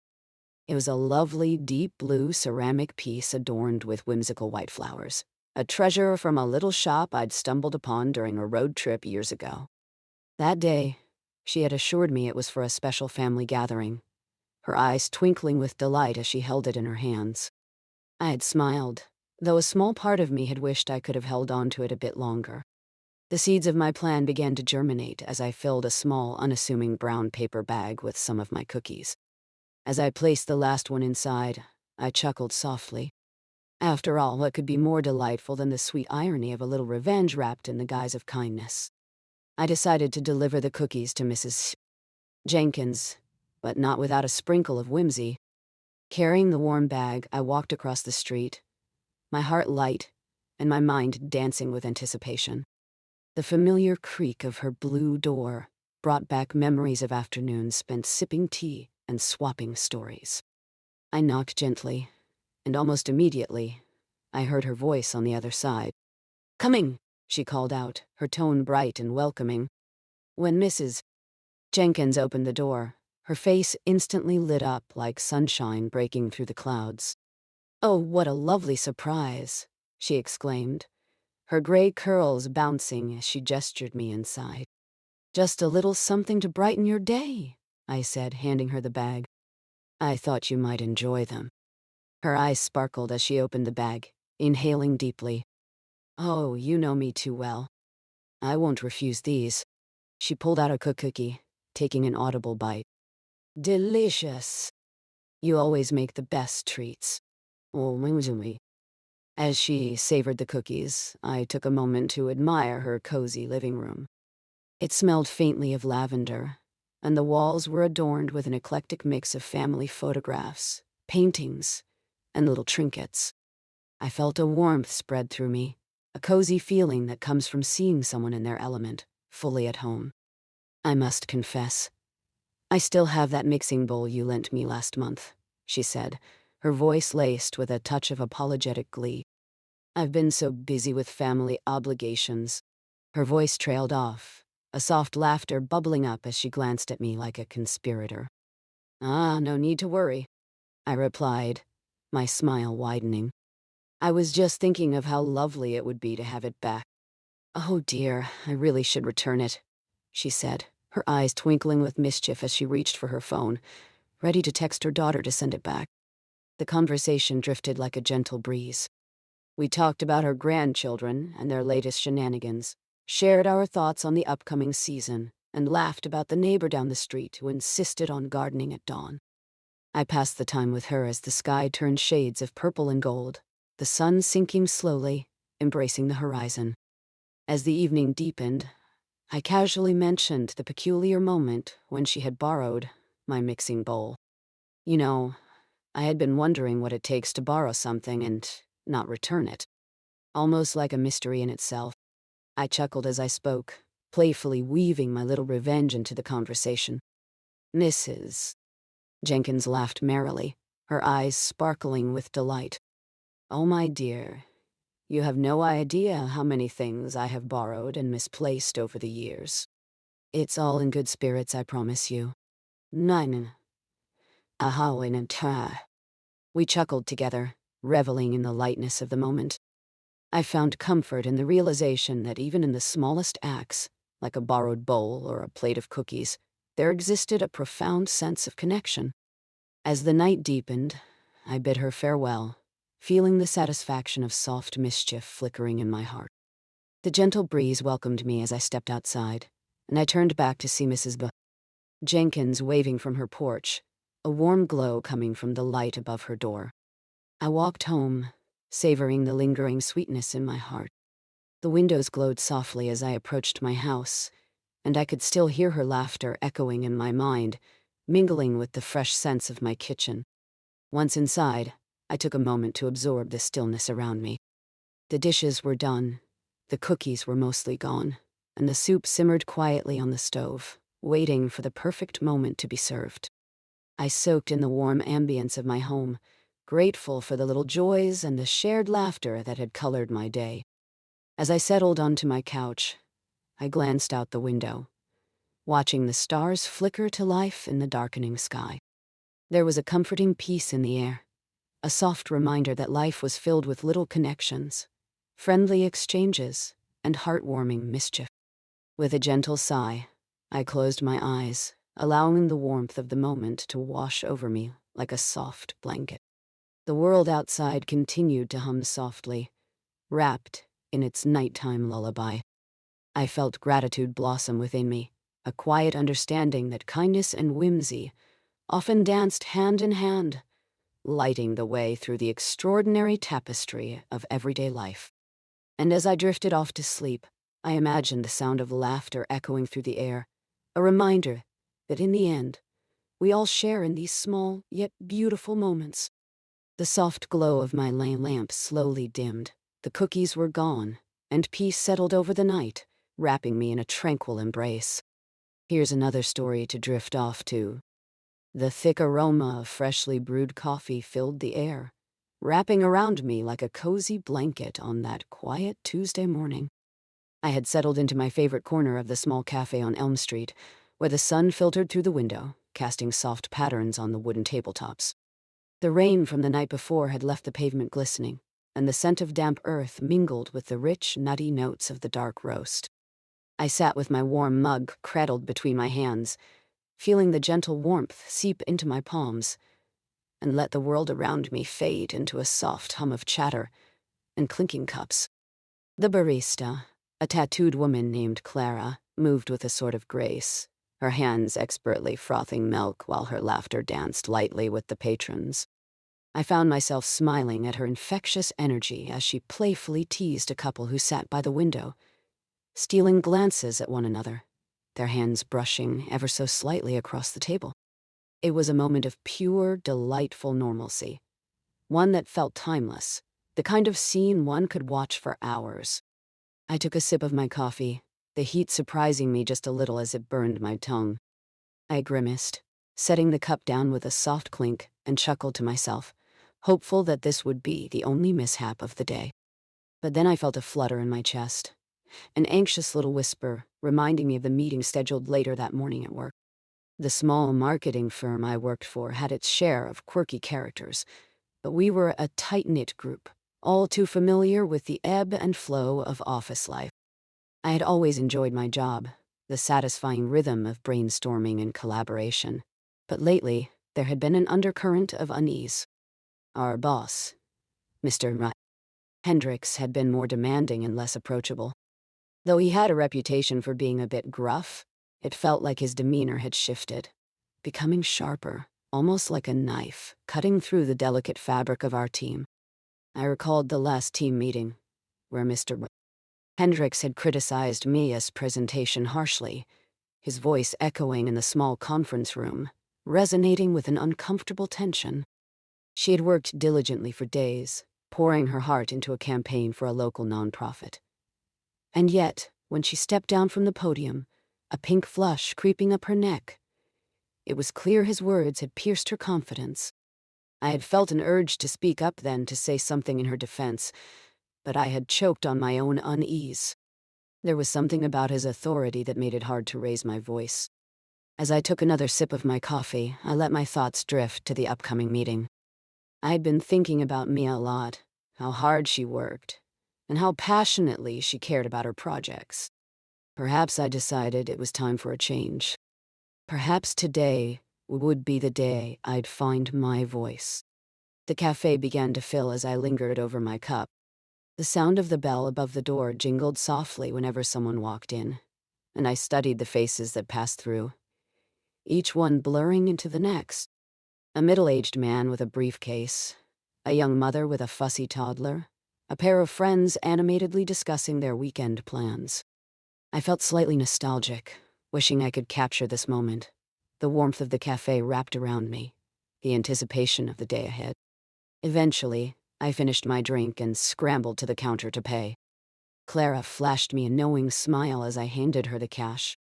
It was a lovely, deep blue ceramic piece adorned with whimsical white flowers, a treasure from a little shop I'd stumbled upon during a road trip years ago. That day, she had assured me it was for a special family gathering, her eyes twinkling with delight as she held it in her hands. I had smiled, though a small part of me had wished I could have held on to it a bit longer. The seeds of my plan began to germinate as I filled a small, unassuming brown paper bag with some of my cookies. As I placed the last one inside, I chuckled softly. After all, what could be more delightful than the sweet irony of a little revenge wrapped in the guise of kindness? I decided to deliver the cookies to Mrs. Jenkins, but not without a sprinkle of whimsy. Carrying the warm bag, I walked across the street, my heart light and my mind dancing with anticipation. The familiar creak of her blue door brought back memories of afternoons spent sipping tea and swapping stories. I knocked gently, and almost immediately, I heard her voice on the other side. "Coming," she called out, her tone bright and welcoming. When Mrs. Jenkins opened the door, her face instantly lit up like sunshine breaking through the clouds. "Oh, what a lovely surprise," she exclaimed, her gray curls bouncing as she gestured me inside. "Just a little something to brighten your day," I said, handing her the bag. "I thought you might enjoy them." Her eyes sparkled as she opened the bag, inhaling deeply. "Oh, you know me too well. I won't refuse these." She pulled out a cookie, taking an audible bite. "Delicious. You always make the best treats." "Oh, me." As she savored the cookies, I took a moment to admire her cozy living room. It smelled faintly of lavender, and the walls were adorned with an eclectic mix of family photographs, paintings, and little trinkets. I felt a warmth spread through me, a cozy feeling that comes from seeing someone in their element, fully at home. "I must confess, I still have that mixing bowl you lent me last month," she said, her voice laced with a touch of apologetic glee. "I've been so busy with family obligations." Her voice trailed off, a soft laughter bubbling up as she glanced at me like a conspirator. "Ah, no need to worry," I replied, my smile widening. "I was just thinking of how lovely it would be to have it back." "Oh dear, I really should return it," she said, her eyes twinkling with mischief as she reached for her phone, ready to text her daughter to send it back. The conversation drifted like a gentle breeze. We talked about our grandchildren and their latest shenanigans, shared our thoughts on the upcoming season, and laughed about the neighbor down the street who insisted on gardening at dawn. I passed the time with her as the sky turned shades of purple and gold, the sun sinking slowly, embracing the horizon. As the evening deepened, I casually mentioned the peculiar moment when she had borrowed my mixing bowl. You know, I had been wondering what it takes to borrow something and not return it. Almost like a mystery in itself. I chuckled as I spoke, playfully weaving my little revenge into the conversation. Mrs. Jenkins laughed merrily, her eyes sparkling with delight. "Oh, my dear, you have no idea how many things I have borrowed and misplaced over the years. It's all in good spirits, I promise you." Nein. Aha, in ta. We chuckled together, reveling in the lightness of the moment. I found comfort in the realization that even in the smallest acts, like a borrowed bowl or a plate of cookies, there existed a profound sense of connection. As the night deepened, I bid her farewell, feeling the satisfaction of soft mischief flickering in my heart. The gentle breeze welcomed me as I stepped outside, and I turned back to see Mrs. Jenkins waving from her porch, a warm glow coming from the light above her door. I walked home, savoring the lingering sweetness in my heart. The windows glowed softly as I approached my house, and I could still hear her laughter echoing in my mind, mingling with the fresh scents of my kitchen. Once inside, I took a moment to absorb the stillness around me. The dishes were done, the cookies were mostly gone, and the soup simmered quietly on the stove, waiting for the perfect moment to be served. I soaked in the warm ambience of my home, grateful for the little joys and the shared laughter that had colored my day. As I settled onto my couch, I glanced out the window, watching the stars flicker to life in the darkening sky. There was a comforting peace in the air, a soft reminder that life was filled with little connections, friendly exchanges, and heartwarming mischief. With a gentle sigh, I closed my eyes, allowing the warmth of the moment to wash over me like a soft blanket. The world outside continued to hum softly, wrapped in its nighttime lullaby. I felt gratitude blossom within me, a quiet understanding that kindness and whimsy often danced hand in hand, lighting the way through the extraordinary tapestry of everyday life. And as I drifted off to sleep, I imagined the sound of laughter echoing through the air, a reminder that in the end, we all share in these small yet beautiful moments. The soft glow of my lamp slowly dimmed, the cookies were gone, and peace settled over the night, wrapping me in a tranquil embrace. Here's another story to drift off to. The thick aroma of freshly brewed coffee filled the air, wrapping around me like a cozy blanket on that quiet Tuesday morning. I had settled into my favorite corner of the small cafe on Elm Street, where the sun filtered through the window, casting soft patterns on the wooden tabletops. The rain from the night before had left the pavement glistening, and the scent of damp earth mingled with the rich, nutty notes of the dark roast. I sat with my warm mug cradled between my hands, feeling the gentle warmth seep into my palms, and let the world around me fade into a soft hum of chatter and clinking cups. The barista, a tattooed woman named Clara, moved with a sort of grace, her hands expertly frothing milk while her laughter danced lightly with the patrons. I found myself smiling at her infectious energy as she playfully teased a couple who sat by the window, stealing glances at one another, their hands brushing ever so slightly across the table. It was a moment of pure, delightful normalcy, one that felt timeless, the kind of scene one could watch for hours. I took a sip of my coffee, the heat surprising me just a little as it burned my tongue. I grimaced, setting the cup down with a soft clink, and chuckled to myself, hopeful that this would be the only mishap of the day. But then I felt a flutter in my chest, an anxious little whisper reminding me of the meeting scheduled later that morning at work. The small marketing firm I worked for had its share of quirky characters, but we were a tight-knit group, all too familiar with the ebb and flow of office life. I had always enjoyed my job, the satisfying rhythm of brainstorming and collaboration, but lately there had been an undercurrent of unease. Our boss, Mr. Hendricks, had been more demanding and less approachable. Though he had a reputation for being a bit gruff, it felt like his demeanor had shifted, becoming sharper, almost like a knife, cutting through the delicate fabric of our team. I recalled the last team meeting, where Mr. Hendricks had criticized Mia's presentation harshly, his voice echoing in the small conference room, resonating with an uncomfortable tension. She had worked diligently for days, pouring her heart into a campaign for a local nonprofit. And yet, when she stepped down from the podium, a pink flush creeping up her neck, it was clear his words had pierced her confidence. I had felt an urge to speak up then, to say something in her defense, but I had choked on my own unease. There was something about his authority that made it hard to raise my voice. As I took another sip of my coffee, I let my thoughts drift to the upcoming meeting. I had been thinking about Mia a lot, how hard she worked, and how passionately she cared about her projects. Perhaps I decided it was time for a change. Perhaps today would be the day I'd find my voice. The cafe began to fill as I lingered over my cup. The sound of the bell above the door jingled softly whenever someone walked in, and I studied the faces that passed through, each one blurring into the next. A middle-aged man with a briefcase, a young mother with a fussy toddler, a pair of friends animatedly discussing their weekend plans. I felt slightly nostalgic, wishing I could capture this moment. The warmth of the cafe wrapped around me, the anticipation of the day ahead. Eventually, I finished my drink and scrambled to the counter to pay. Clara flashed me a knowing smile as I handed her the cash.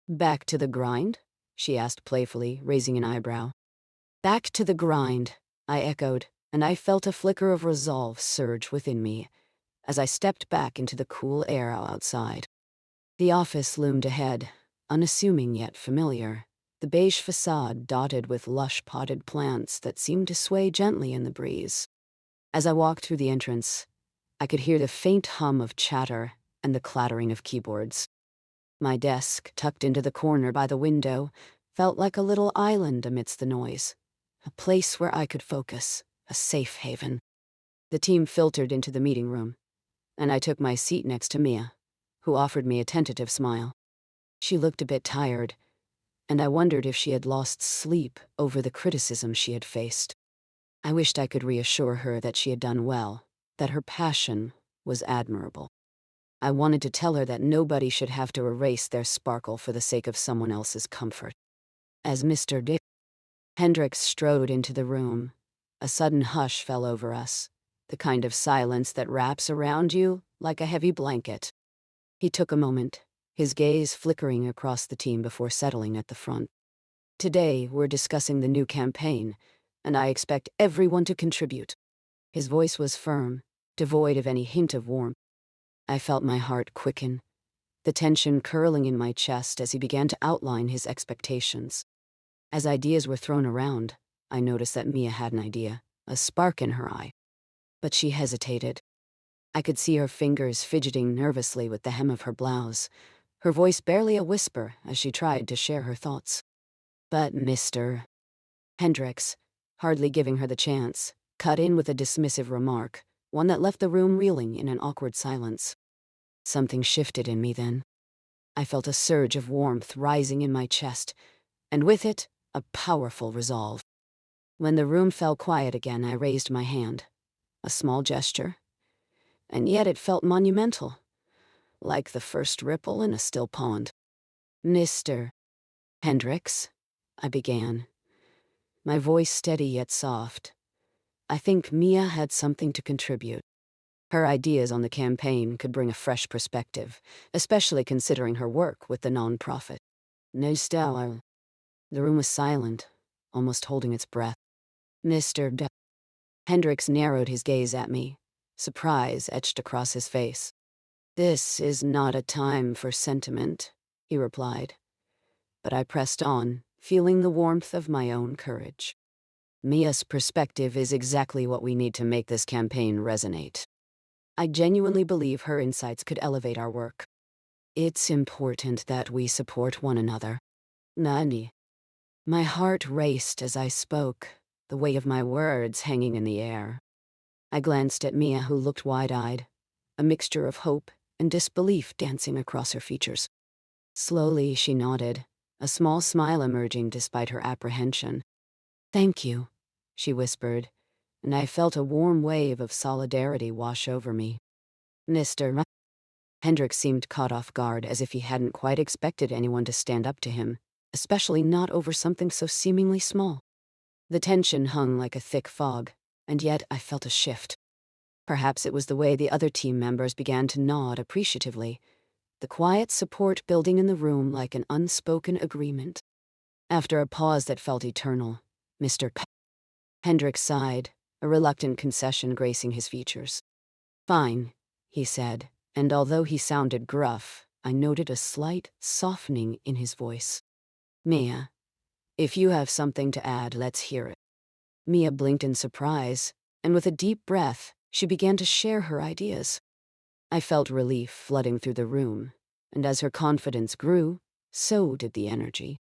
"Back to the grind?" she asked playfully, raising an eyebrow. "Back to the grind," I echoed, and I felt a flicker of resolve surge within me as I stepped back into the cool air outside. The office loomed ahead, unassuming yet familiar, the beige facade dotted with lush potted plants that seemed to sway gently in the breeze. As I walked through the entrance, I could hear the faint hum of chatter and the clattering of keyboards. My desk, tucked into the corner by the window, felt like a little island amidst the noise, a place where I could focus, a safe haven. The team filtered into the meeting room, and I took my seat next to Mia, who offered me a tentative smile. She looked a bit tired, and I wondered if she had lost sleep over the criticism she had faced. I wished I could reassure her that she had done well, that her passion was admirable. I wanted to tell her that nobody should have to erase their sparkle for the sake of someone else's comfort. As Mr. Hendricks strode into the room, a sudden hush fell over us, the kind of silence that wraps around you like a heavy blanket. He took a moment, his gaze flickering across the team before settling at the front. "Today, we're discussing the new campaign, and I expect everyone to contribute." His voice was firm, devoid of any hint of warmth. I felt my heart quicken, the tension curling in my chest as he began to outline his expectations. As ideas were thrown around, I noticed that Mia had an idea, a spark in her eye. But she hesitated. I could see her fingers fidgeting nervously with the hem of her blouse, her voice barely a whisper as she tried to share her thoughts. But Mr. Hendricks, hardly giving her the chance, cut in with a dismissive remark, one that left the room reeling in an awkward silence. Something shifted in me then. I felt a surge of warmth rising in my chest, and with it, a powerful resolve. When the room fell quiet again, I raised my hand. A small gesture, and yet it felt monumental, like the first ripple in a still pond. "Mr. Hendricks," I began, my voice steady yet soft. "I think Mia had something to contribute. Her ideas on the campaign could bring a fresh perspective, especially considering her work with the nonprofit." "No stellar." The room was silent, almost holding its breath. "Mr. Hendricks narrowed his gaze at me, surprise etched across his face. "This is not a time for sentiment," he replied. But I pressed on, feeling the warmth of my own courage. "Mia's perspective is exactly what we need to make this campaign resonate. I genuinely believe her insights could elevate our work. It's important that we support one another." "Nani?" My heart raced as I spoke, the weight of my words hanging in the air. I glanced at Mia, who looked wide-eyed, a mixture of hope and disbelief dancing across her features. Slowly, she nodded, a small smile emerging despite her apprehension. "Thank you," she whispered, and I felt a warm wave of solidarity wash over me. "Mr. Hendricks seemed caught off guard, as if he hadn't quite expected anyone to stand up to him, especially not over something so seemingly small. The tension hung like a thick fog, and yet I felt a shift. Perhaps it was the way the other team members began to nod appreciatively, the quiet support building in the room like an unspoken agreement. After a pause that felt eternal, Mr. Hendrik sighed, a reluctant concession gracing his features. Fine, he said, and although he sounded gruff, I noted a slight softening in his voice. Mia, if you have something to add, let's hear it. Mia blinked in surprise, and with a deep breath, she began to share her ideas. I felt relief flooding through the room, and as her confidence grew, so did the energy.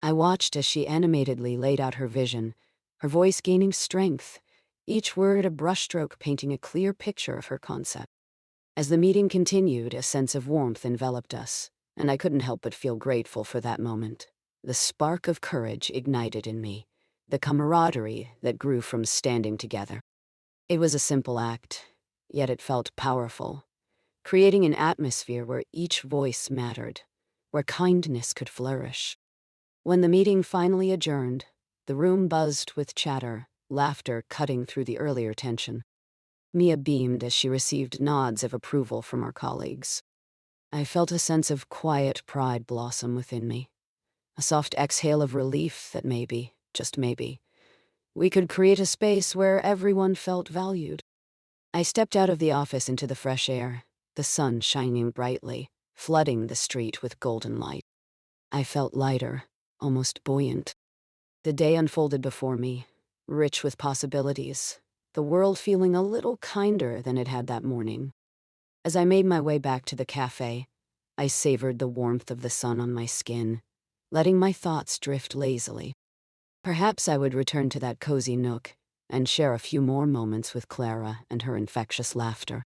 I watched as she animatedly laid out her vision, her voice gaining strength, each word a brushstroke painting a clear picture of her concept. As the meeting continued, a sense of warmth enveloped us, and I couldn't help but feel grateful for that moment. The spark of courage ignited in me, the camaraderie that grew from standing together. It was a simple act, yet it felt powerful, creating an atmosphere where each voice mattered, where kindness could flourish. When the meeting finally adjourned, the room buzzed with chatter, laughter cutting through the earlier tension. Mia beamed as she received nods of approval from our colleagues. I felt a sense of quiet pride blossom within me, a soft exhale of relief that maybe, just maybe, we could create a space where everyone felt valued. I stepped out of the office into the fresh air, the sun shining brightly, flooding the street with golden light. I felt lighter, almost buoyant. The day unfolded before me, rich with possibilities, the world feeling a little kinder than it had that morning. As I made my way back to the cafe, I savored the warmth of the sun on my skin, letting my thoughts drift lazily. Perhaps I would return to that cozy nook and share a few more moments with Clara and her infectious laughter.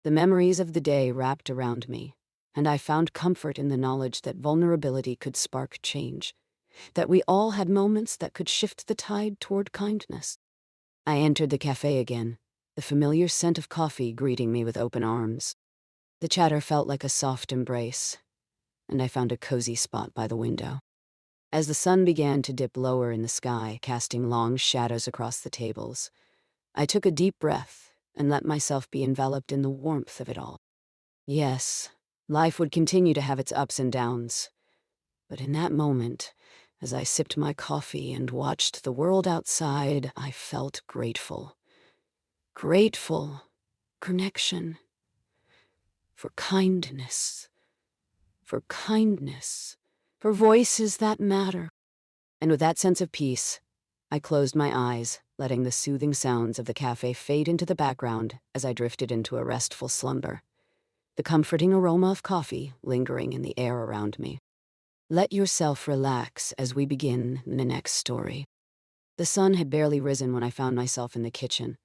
The memories of the day wrapped around me, and I found comfort in the knowledge that vulnerability could spark change, that we all had moments that could shift the tide toward kindness. I entered the cafe again, the familiar scent of coffee greeting me with open arms. The chatter felt like a soft embrace, and I found a cozy spot by the window. As the sun began to dip lower in the sky, casting long shadows across the tables, I took a deep breath and let myself be enveloped in the warmth of it all. Yes, life would continue to have its ups and downs, but in that moment, as I sipped my coffee and watched the world outside, I felt grateful. Grateful. Connection. For kindness. For kindness. For voices that matter. And with that sense of peace, I closed my eyes, letting the soothing sounds of the cafe fade into the background as I drifted into a restful slumber, the comforting aroma of coffee lingering in the air around me. Let yourself relax as we begin the next story. The sun had barely risen when I found myself in the kitchen,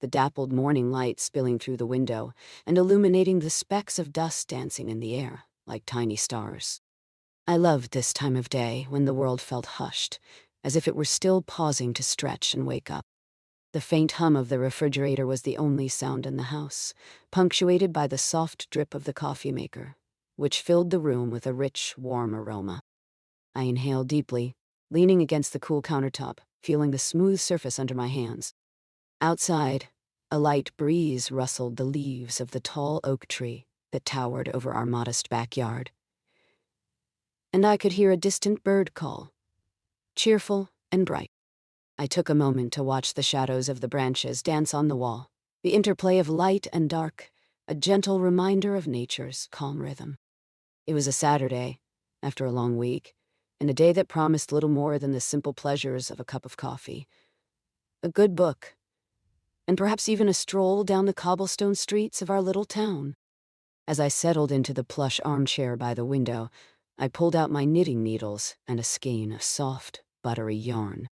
the dappled morning light spilling through the window and illuminating the specks of dust dancing in the air like tiny stars. I loved this time of day when the world felt hushed, as if it were still pausing to stretch and wake up. The faint hum of the refrigerator was the only sound in the house, punctuated by the soft drip of the coffee maker, which filled the room with a rich, warm aroma. I inhaled deeply, leaning against the cool countertop, feeling the smooth surface under my hands. Outside, a light breeze rustled the leaves of the tall oak tree that towered over our modest backyard. And I could hear a distant bird call, cheerful and bright. I took a moment to watch the shadows of the branches dance on the wall, the interplay of light and dark, a gentle reminder of nature's calm rhythm. It was a Saturday, after a long week, and a day that promised little more than the simple pleasures of a cup of coffee, a good book, and perhaps even a stroll down the cobblestone streets of our little town. As I settled into the plush armchair by the window, I pulled out my knitting needles and a skein of soft, buttery yarn.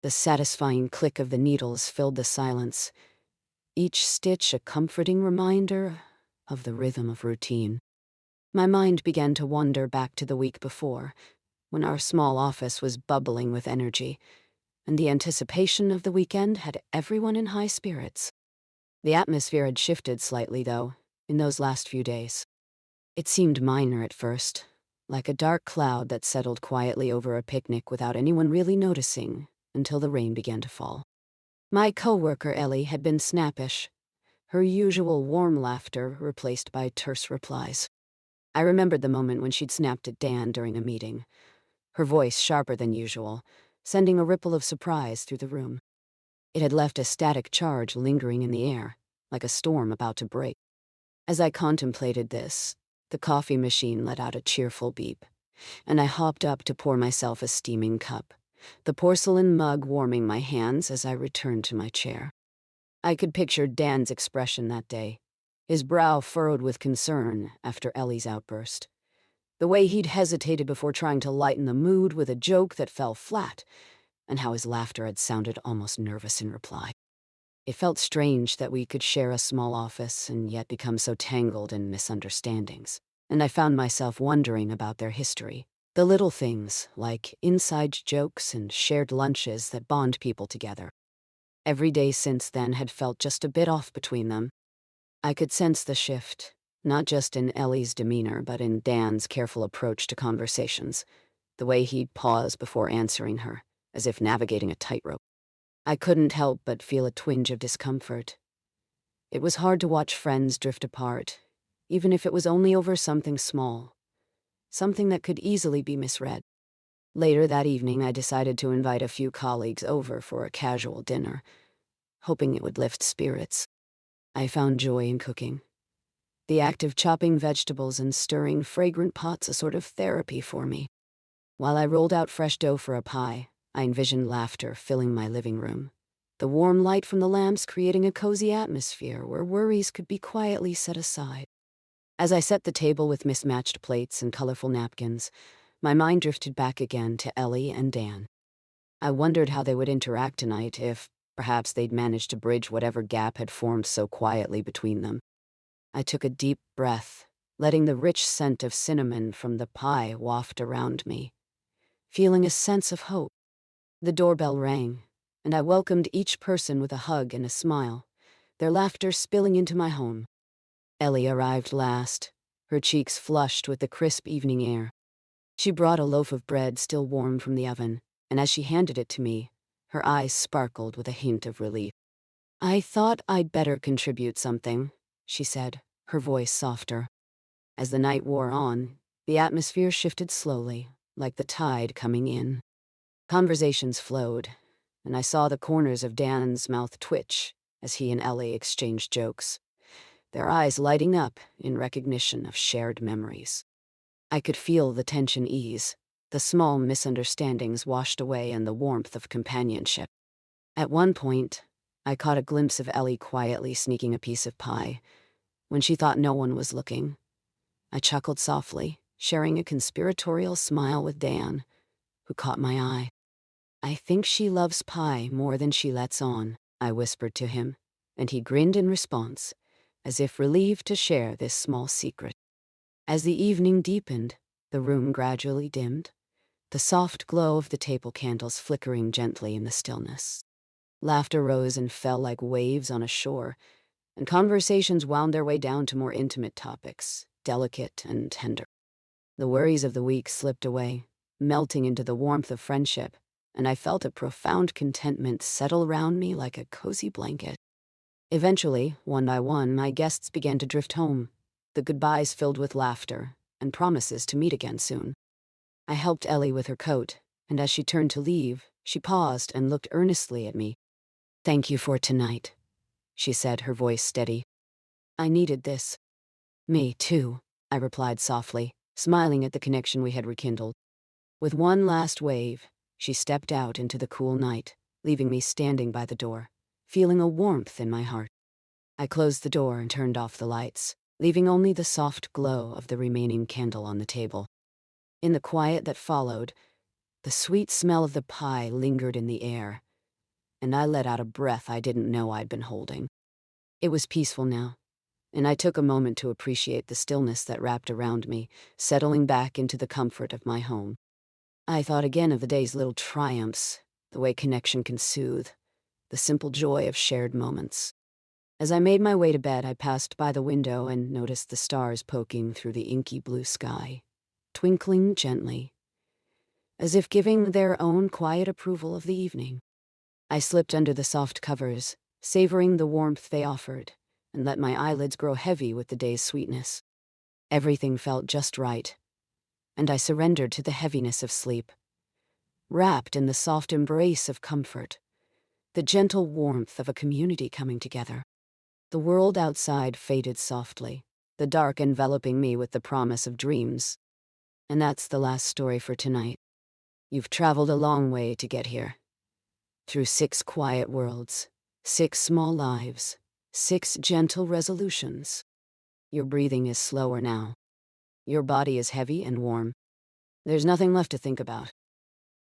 The satisfying click of the needles filled the silence, each stitch a comforting reminder of the rhythm of routine. My mind began to wander back to the week before, when our small office was bubbling with energy, and the anticipation of the weekend had everyone in high spirits. The atmosphere had shifted slightly, though, in those last few days. It seemed minor at first, like a dark cloud that settled quietly over a picnic without anyone really noticing until the rain began to fall. My coworker Ellie had been snappish, her usual warm laughter replaced by terse replies. I remembered the moment when she'd snapped at Dan during a meeting, her voice sharper than usual, sending a ripple of surprise through the room. It had left a static charge lingering in the air, like a storm about to break. As I contemplated this, the coffee machine let out a cheerful beep, and I hopped up to pour myself a steaming cup, the porcelain mug warming my hands as I returned to my chair. I could picture Dan's expression that day, his brow furrowed with concern after Ellie's outburst. The way he'd hesitated before trying to lighten the mood with a joke that fell flat, and how his laughter had sounded almost nervous in reply. It felt strange that we could share a small office and yet become so tangled in misunderstandings, and I found myself wondering about their history. The little things, like inside jokes and shared lunches that bond people together. Every day since then had felt just a bit off between them. I could sense the shift, not just in Ellie's demeanor, but in Dan's careful approach to conversations, the way he'd pause before answering her, as if navigating a tightrope. I couldn't help but feel a twinge of discomfort. It was hard to watch friends drift apart, even if it was only over something small, something that could easily be misread. Later that evening, I decided to invite a few colleagues over for a casual dinner, hoping it would lift spirits. I found joy in cooking. The act of chopping vegetables and stirring fragrant pots a sort of therapy for me. While I rolled out fresh dough for a pie, I envisioned laughter filling my living room, the warm light from the lamps creating a cozy atmosphere where worries could be quietly set aside. As I set the table with mismatched plates and colorful napkins, my mind drifted back again to Ellie and Dan. I wondered how they would interact tonight, if perhaps they'd managed to bridge whatever gap had formed so quietly between them. I took a deep breath, letting the rich scent of cinnamon from the pie waft around me, feeling a sense of hope. The doorbell rang, and I welcomed each person with a hug and a smile, their laughter spilling into my home. Ellie arrived last, her cheeks flushed with the crisp evening air. She brought a loaf of bread still warm from the oven, and as she handed it to me, her eyes sparkled with a hint of relief. "I thought I'd better contribute something," she said, her voice softer. As the night wore on, the atmosphere shifted slowly, like the tide coming in. Conversations flowed, and I saw the corners of Dan's mouth twitch as he and Ellie exchanged jokes, their eyes lighting up in recognition of shared memories. I could feel the tension ease, the small misunderstandings washed away in the warmth of companionship. At one point, I caught a glimpse of Ellie quietly sneaking a piece of pie, when she thought no one was looking. I chuckled softly, sharing a conspiratorial smile with Dan, who caught my eye. "I think she loves pie more than she lets on," I whispered to him, and he grinned in response, as if relieved to share this small secret. As the evening deepened, the room gradually dimmed, the soft glow of the table candles flickering gently in the stillness. Laughter rose and fell like waves on a shore, and conversations wound their way down to more intimate topics, delicate and tender. The worries of the week slipped away, melting into the warmth of friendship, and I felt a profound contentment settle around me like a cozy blanket. Eventually, one by one, my guests began to drift home, the goodbyes filled with laughter and promises to meet again soon. I helped Ellie with her coat, and as she turned to leave, she paused and looked earnestly at me. "Thank you for tonight," she said, her voice steady. "I needed this." "Me too," I replied softly, smiling at the connection we had rekindled. With one last wave, she stepped out into the cool night, leaving me standing by the door, feeling a warmth in my heart. I closed the door and turned off the lights, leaving only the soft glow of the remaining candle on the table. In the quiet that followed, the sweet smell of the pie lingered in the air, and I let out a breath I didn't know I'd been holding. It was peaceful now, and I took a moment to appreciate the stillness that wrapped around me, settling back into the comfort of my home. I thought again of the day's little triumphs, the way connection can soothe, the simple joy of shared moments. As I made my way to bed, I passed by the window and noticed the stars poking through the inky blue sky, twinkling gently, as if giving their own quiet approval of the evening. I slipped under the soft covers, savoring the warmth they offered, and let my eyelids grow heavy with the day's sweetness. Everything felt just right, and I surrendered to the heaviness of sleep, wrapped in the soft embrace of comfort. the gentle warmth of a community coming together. The world outside faded softly, the dark enveloping me with the promise of dreams. And that's the last story for tonight. You've traveled a long way to get here. Through 6 quiet worlds, 6 small lives, 6 gentle resolutions. Your breathing is slower now. Your body is heavy and warm. There's nothing left to think about.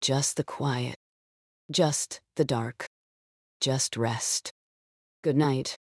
Just the quiet. Just the dark. Just rest. Good night.